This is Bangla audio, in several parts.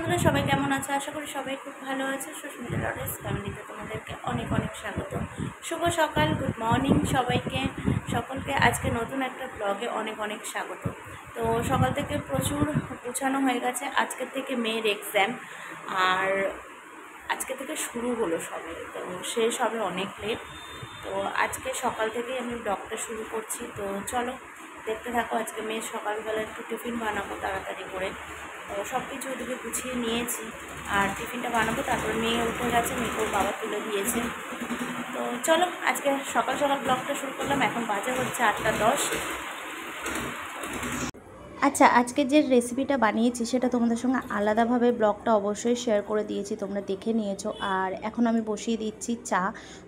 বন্ধুরা সবাই কেমন আছে? আশা করি সবাই খুব ভালো আছে। সুস্মিতা লরেন্স ফ্যামিলিতে তোমাদেরকে অনেক অনেক স্বাগত। শুভ সকাল, গুড মর্নিং সকলকে আজকে নতুন একটা ব্লগে অনেক অনেক স্বাগত। তো সকাল থেকে প্রচুর গুছানো হয়ে গেছে। আজকের থেকে মেয়ের এক্সাম, আর আজকে থেকে শুরু হলো সবে, তো শেষ হবে অনেক লেট। তো আজকে সকাল থেকেই আমি ব্লগটা শুরু করছি। তো চলো দেখতে থাকো। আজকে মেয়ের সকালবেলা একটু টিফিন বানাবো তাড়াতাড়ি করে। তো সব কিছু ওদিকে গুছিয়ে নিয়েছি, আর টিফিনটা বানাবো। তারপরে মেয়ে উঠে গেছে, মেয়েকে ওর বাবা তুলে দিয়েছে। তো চলো আজকে সকাল সকাল ব্লগটা শুরু করলাম। এখন বাজে হচ্ছে 8:10। আচ্ছা, আজকে যে রেসিপিটা বানিয়েছি সেটা তোমাদের সঙ্গে আলাদাভাবে ব্লগটা অবশ্যই শেয়ার করে দিয়েছি, তোমরা দেখে নিয়েছো। আর এখন আমি বসিয়ে দিচ্ছি চা।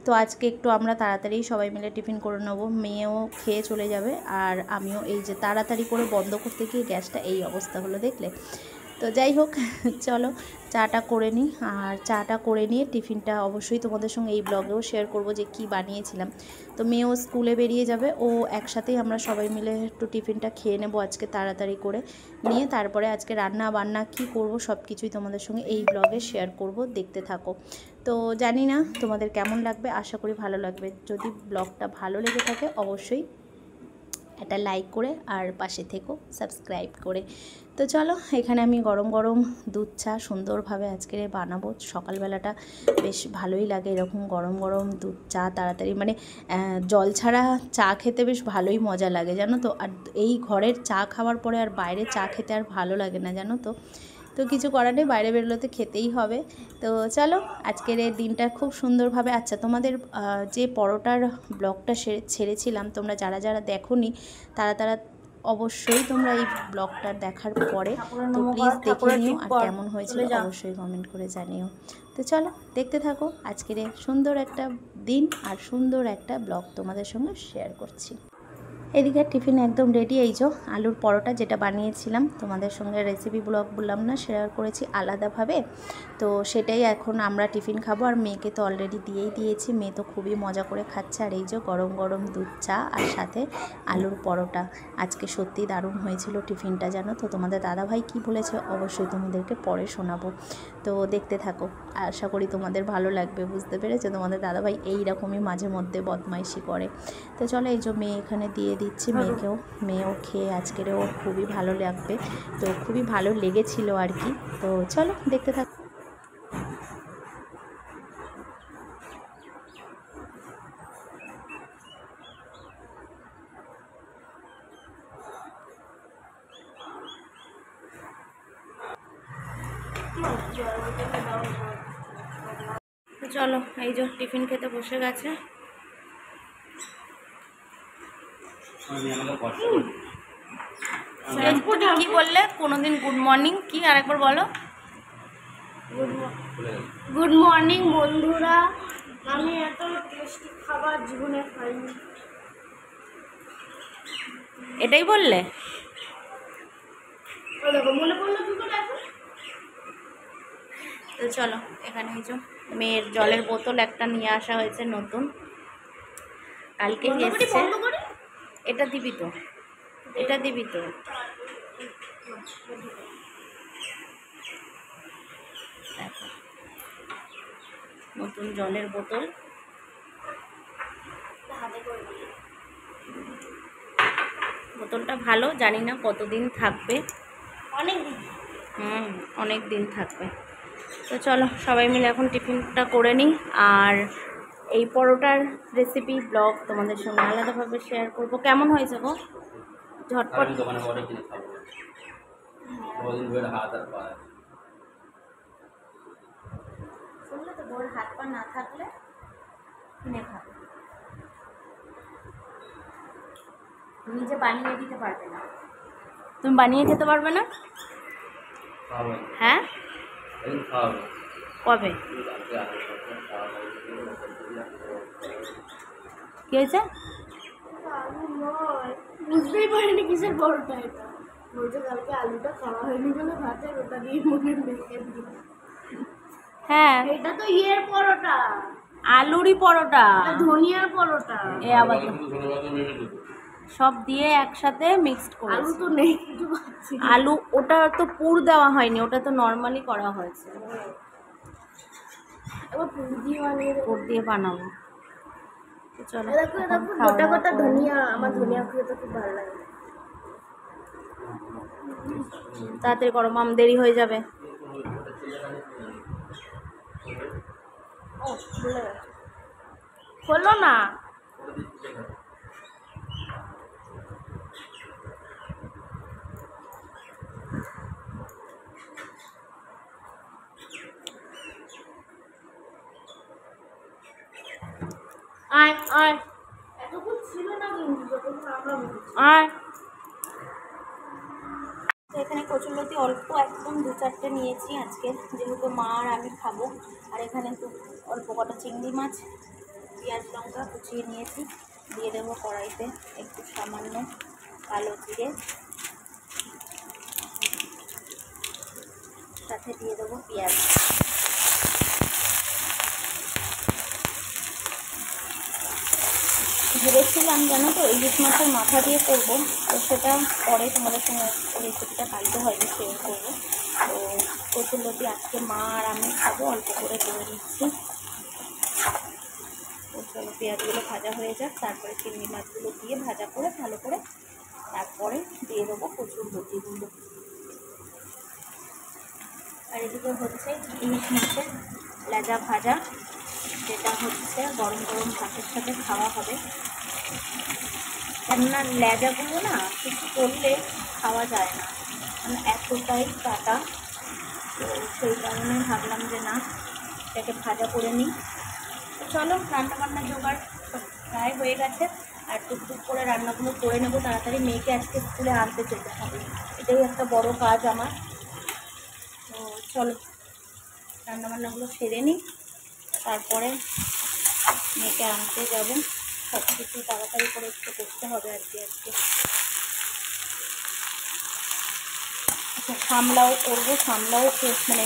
তো আজকে একটু আমরা তাড়াতাড়ি সবাই মিলে টিফিন করে নেবো, মেয়েও খেয়ে চলে যাবে, আর আমিও এই যে তাড়াতাড়ি করে বন্ধ করতে গিয়ে গ্যাসটা এই অবস্থা হলো, দেখলে। তো যাই হোক, চলো চাটা করে নিই। আর চাটা করে নিয়ে টিফিনটা অবশ্যই তোমাদের সঙ্গে এই ব্লগেও শেয়ার করব যে কি বানিয়েছিলাম। তো মেয়েও স্কুলে বেরিয়ে যাবে, ও একসাথেই আমরা সবাই মিলে একটু টিফিনটা খেয়ে নেবো আজকে তাড়াতাড়ি করে নিয়ে। তারপরে আজকে রান্না বান্না কি করব সব কিছুই তোমাদের সঙ্গে এই ব্লগে শেয়ার করব, দেখতে থাকো। তো জানি না তোমাদের কেমন লাগবে, আশা করি ভালো লাগবে। যদি ব্লগটা ভালো লেগে থাকে অবশ্যই একটা লাইক করে আর পাশে থেকো সাবস্ক্রাইব করে। তো চলো, এখানে আমি গরম গরম দুধ চা সুন্দরভাবে আজকে বানাবো। সকালবেলাটা বেশ ভালোই লাগে এরকম গরম গরম দুধ চা তাড়াতাড়ি, মানে জল ছাড়া চা খেতে বেশ ভালোই মজা লাগে, জানো তো। আর এই ঘরের চা খাওয়ার পরে আর বাইরে চা খেতে আর ভালো লাগে না, জানো তো। তো কিছু করার নেই, বাইরে বেরোলে তো খেতেই হবে। তো চলো আজকের এই দিনটা খুব সুন্দরভাবে। আচ্ছা, তোমাদের যে পরোটার ব্লগটা ছেড়েছিলাম, তোমরা যারা যারা দেখোনি তারা অবশ্যই তোমরা এই ব্লগটা দেখার পরে তো প্লিজ দেখে নিও, আর কেমন হয়েছিল অবশ্যই কমেন্ট করে জানিও। তো চলো দেখতে থাকো আজকের এই সুন্দর একটা দিন আর সুন্দর একটা ব্লগ তোমাদের সঙ্গে শেয়ার করছি। এদিকে টিফিন একদম রেডি। এই যে আলুর পরোটা যেটা বানিয়েছিলাম, তোমাদের সঙ্গে রেসিপি ব্লগ বললাম না, শেয়ার করেছি আলাদাভাবে। তো সেটাই এখন আমরা টিফিন খাবো, আর মেয়েকে তো অলরেডি দিয়েই দিয়েছি। মেয়ে তো খুবই মজা করে খাচ্ছে। আর এই যে গরম গরম দুধ চা আর সাথে আলুর পরোটা। আজকে সত্যি দারুণ হয়েছিল টিফিনটা, জানো তো। তোমাদের দাদাভাই কি বলেছে অবশ্যই তোমাদেরকে পরে শোনাবো। তো দেখতে থাকো, আশা করি তোমাদের ভালো লাগবে। বুঝতে পেরেছো, তোমাদের দাদাভাই এইরকমই মাঝে মধ্যে বদমাইশি করে। তো চলো, এই যে মেয়ে এখানে দিয়ে দিচ্ছি মেয়েও খেয়ে আজকের ওর খুবই ভালো লাগবে। তো খুবই ভালো লেগেছিল আর কি। তো চলো দেখতে থাক। চলো, এই যে টিফিন খেতে বসে গেছে। কি বললে কোনোদিন গুড মর্নিং? কি আরেকবার বলো। গুড মর্নিং বন্ধুরা, আমি এত টেস্টি খাবার জীবনে খাইনি। এটাই বললে? দেখো মনে পড়লো কি করে এখন। তো চলো, এখানে এই যে মেয়ের জলের বোতল একটা নিয়ে আসা হয়েছে নতুন, কালকে এসেছে। এটা দিবি তো, এটা দিবি তো। নতুন জলের বোতল, বোতলটা ভালো, জানি না কতদিন থাকবে। অনেক দিন থাকবে। তো চলো সবাই মিলে এখন টিফিনটা করে নিই, আর এই পরোটার রেসিপি ব্লগ তোমাদের সঙ্গে আলাদাভাবে শেয়ার করব। কেমন হয়েছে গো? ঝটপট। শুনলে তো, ওর হাত পা না থাকলে কিনে খাবে, নিজে বানিয়ে দিতে পারবে না। তুমি বানিয়ে খেতে পারবে না? হ্যাঁ, কবে? কি হয়েছে? বুঝতেই পারিনি কিসের পরোটা এটা। বলছে কালকে আলুটা খাওয়া হয়নি বলে ভাতের ওটা দিয়ে মনে রেখে দিই। হ্যাঁ, এটা তো ইয়ের পরোটা, আলুরই পরোটা, ধনিয়ার পরোটা। এ আবার সব দিয়ে একসাথে মিক্সড আলু করেছি। তো নেই, কিছু পাচ্ছি না। আলু ওটা তো পুর দেওয়া হয়নি, ওটা তো নর্মালি করা হয়েছে। এবার পুর দিয়ে বানিয়ে দেবো। পুর দিয়ে বানাবো। তো চলো দেখো এখন দেখো খাওয়া গোটা দাওয়া গোটা করে নিই। ধনিয়া, আমার ধনিয়া খেতে খুব ভালো লাগে। তাড়াতাড়ি করো, মাম দেরি হয়ে যাবে। ও ভুলে গেছে। হলো না। আয় আয় এতক্ষণ ছিল না কিন্তু যখন আমরা বলছি। আয়। তো এখানে কচুরলতি অল্প একদম 2-4টে নিয়েছি আজকে, যেহেতু মা আর আমি খাবো। আর এখানে একটু অল্প কটা চিংড়ি মাছ, পেঁয়াজ লঙ্কা কুচিয়ে নিয়েছি, দিয়ে দেবো কড়াইতে একটু সামান্য কালো জিরে, সাথে দিয়ে দেবো পেঁয়াজ। ভেবেছিলাম জানো তো ইলিশ মাছের মাথা দিয়ে করবো, তো সেটা পরে তোমাদের সঙ্গে রেসিপিটা কালকে হয়তো শেয়ার করবো। তো কচুরলতি আজকে মা আর আমি খাবো, অল্প করে নিচ্ছি। তো চলো পেঁয়াজগুলো ভাজা হয়ে যাক, তারপরে চিংড়ি মাছগুলো দিয়ে ভাজা করে ভালো করে তারপরে দিয়ে দেবো কচুরলতিগুলো। আর এদিকে হচ্ছে ইলিশ মাছের লেজা ভাজা, যেটা হচ্ছে গরম গরম ভাতের সাথে খাওয়া হবে। কেননা লেজাগুলো না কিছু করলে খাওয়া যায় না, মানে এতটাই কাটা। তো সেই কারণে ভাবলাম যে না, এটাকে ভাজা করে নিই। তো চলো রান্নাবান্না জোগাড় সব প্রায় হয়ে গেছে, আর টুকটুক করে রান্নাগুলো করে নেবো তাড়াতাড়ি, মেয়েকে আজকে স্কুলে আনতে যেতে হবে, এটাই একটা বড় কাজ আমার। তো চলো রান্নাবান্নাগুলো সেরে নিই, তারপরে মেয়েকে আনতে যাবো। সব কিছু তাড়াতাড়ি করে একটু করতে হবে আর কি আজকে। আচ্ছা সামলাও করবো, সামলাও মানে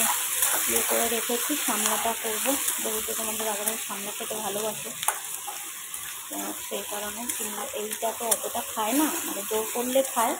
ইয়ে করে রেখেছি, সামলাটা করবো, যেহেতু তোমাদের আগামী সামলা খেতে ভালোবাসে। তো সেই কারণে, কিন্তু এইটা তো অতটা খায় না, মানে জোর করলে খায়।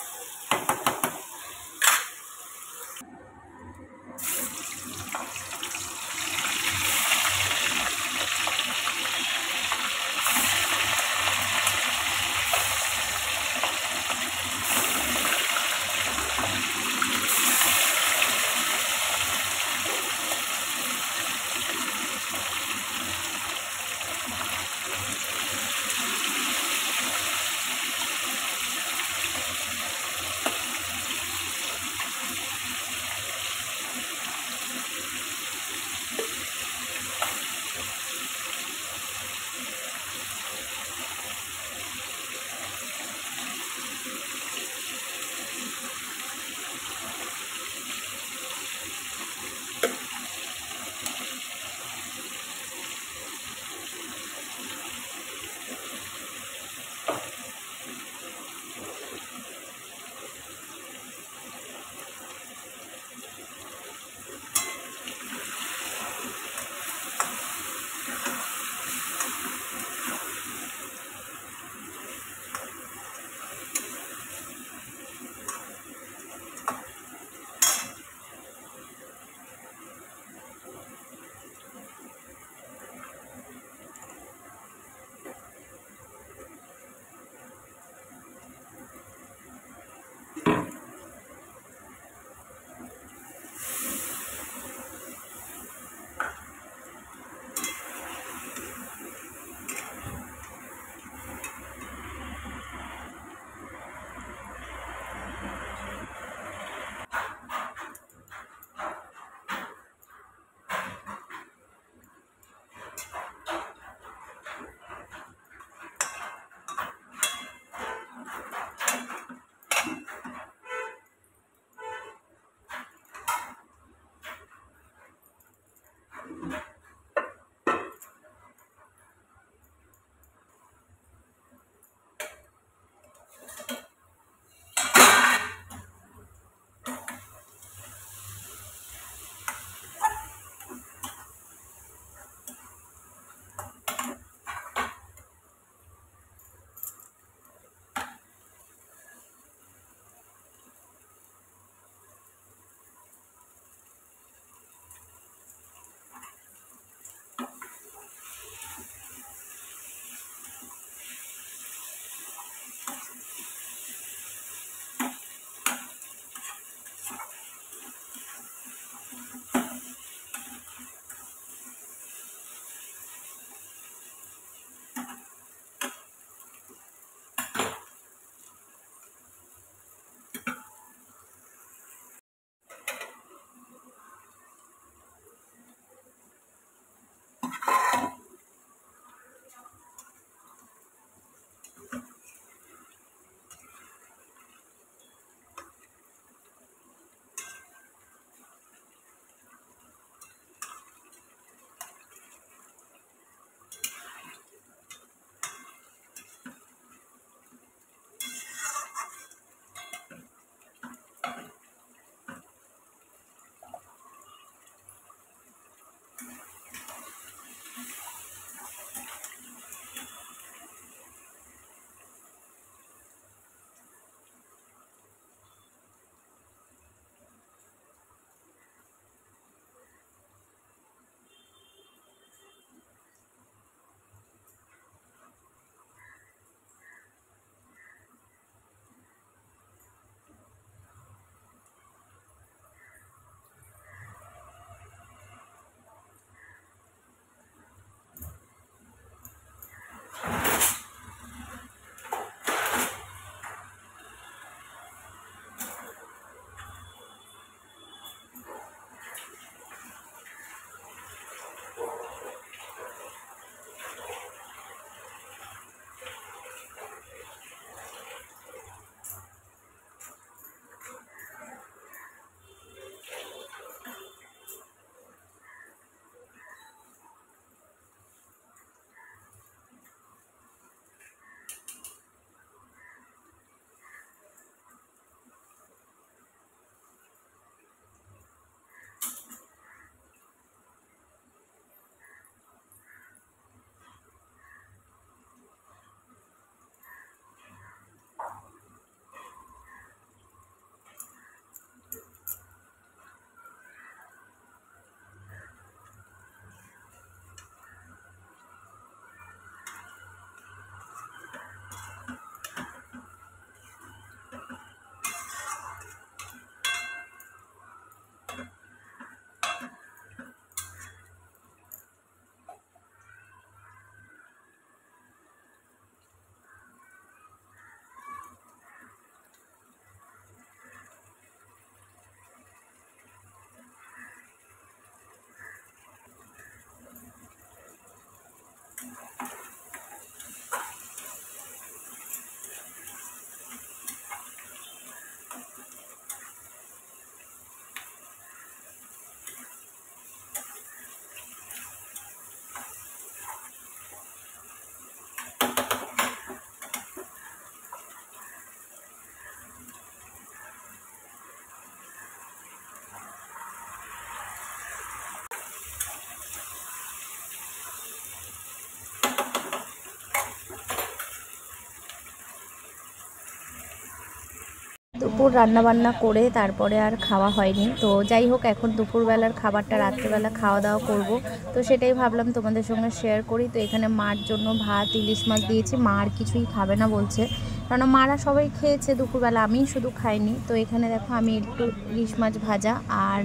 দুপুর রান্নাবান্না করে তারপরে আর খাওয়া হয়নি। তো যাই হোক, এখন দুপুরবেলার খাবারটা রাত্রেবেলা খাওয়া দাওয়া করব। তো সেটাই ভাবলাম তোমাদের সঙ্গে শেয়ার করি। তো এখানে মার জন্য ভাত ইলিশ মাছ দিয়েছি, মা আর কিছুই খাবে না বলছে, কারণ মারা সবাই খেয়েছে দুপুরবেলা, আমিই শুধু খাইনি। তো এখানে দেখো আমি একটু ইলিশ মাছ ভাজা আর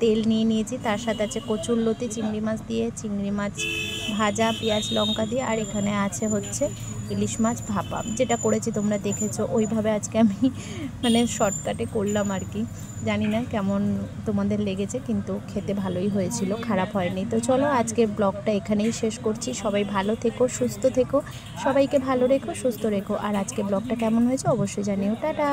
তেল নিয়ে নিয়েছি, তার সাথে আছে কচুরলতি চিংড়ি মাছ দিয়ে, চিংড়ি মাছ ভাজা পেঁয়াজ লঙ্কা দিয়ে, আর এখানে আছে হচ্ছে ইলিশ মাছ ভাপা, যেটা করেছি তোমরা দেখেছো। ওইভাবে আজকে আমি মানে শর্টকাটে করলাম আর কি। জানি না কেমন তোমাদের লেগেছে, কিন্তু খেতে ভালোই হয়েছিল, খারাপ হয়নি। তো চলো আজকের ব্লগটা এখানেই শেষ করছি। সবাই ভালো থেকো, সুস্থ থেকো, সবাইকে ভালো রেখো, সুস্থ রেখো। আর আজকে ব্লগটা কেমন হয়েছে অবশ্যই জানিও। টাটা।